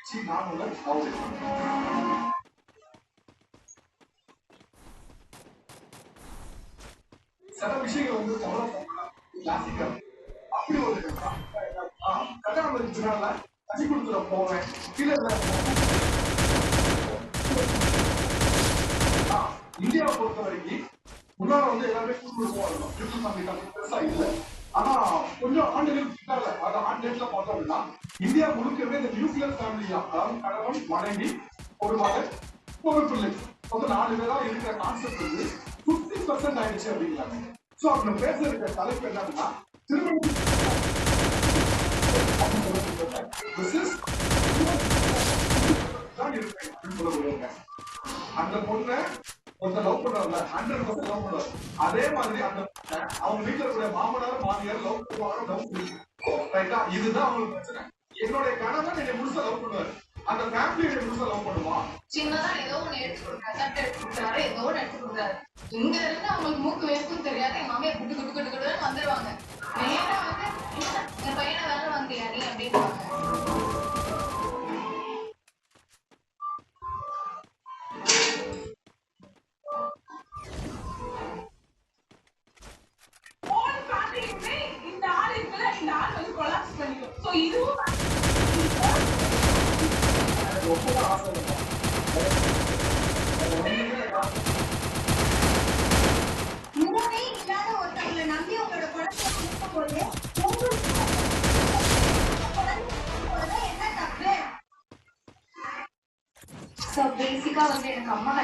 சில விஷயங்கள் வந்து கிளாசிக்கல் அப்படி ஒரு கல்யாணம் இருந்துச்சுனால கட்டி கொடுத்துட போவேன் கீழே இந்தியாவை பொறுத்த வரைக்கும் முன்னால வந்து எல்லாருமே கூட்டு பெருசா இல்லை ஆனா கொஞ்சம் ஆண்டுகள் பின்னால அது ஆண்டு பார்த்தோம் அப்படின்னா இந்தியா முழுக்கவே இந்த நியூக்ளியர் ஃபேமிலி தான் அதாவது கணவன் மனைவி ஒரு மகன் ஒரு பிள்ளை வந்து 4 பேரா இருக்கிற கான்செப்ட் வந்து 50% ஆயிடுச்சு அப்படிங்கிறாங்க. சோ அவங்க பேசுற தலைப்பு என்னன்னா திருமணம் அந்த பொண்ணை ஒருத்தர் லவ் பண்றாங்க 100% லவ் பண்றாரு அதே மாதிரி அந்த அவங்க வீட்டுல இருக்கிற மாமனார் மாமியார் லவ் பண்ணுவாங்க லவ் இதுதான் அவங்களுக்கு பிரச்சனை. என்னுடைய கணவன் என்னை முழுசா லவ் பண்ணுவாரு அந்த ஃபேமிலி என்னை முழுசா லவ் பண்ணுவா சின்னதா ஏதோ ஒண்ணு எடுத்து கொடுத்தாரு சட்டை எடுத்து கொடுத்தாரு ஏதோ ஒண்ணு எடுத்து கொடுத்தாரு இங்க இருந்து அவங்களுக்கு மூக்கு வேர்க்கும் தெரியாது என் மாமியார் குட்டு குட்டு குட்டு குட்டுன்னு வந்துருவாங்க நேரா வந்து என் பையனை வேலை வாங்கியா நீ அப்படின்னு இந்த ஆள் இருக்குல்ல இந்த ஆள் வந்து கொலாப்ஸ் பண்ணிடும். சோ இதுவும் முன்னே இல்லாத ஒருத்தவங்களை நம்பி உங்களோட குழந்தை இருக்கும்போது என்ன தப்பு? ஸோ பேசிக்கா வந்து எனக்கு அம்மா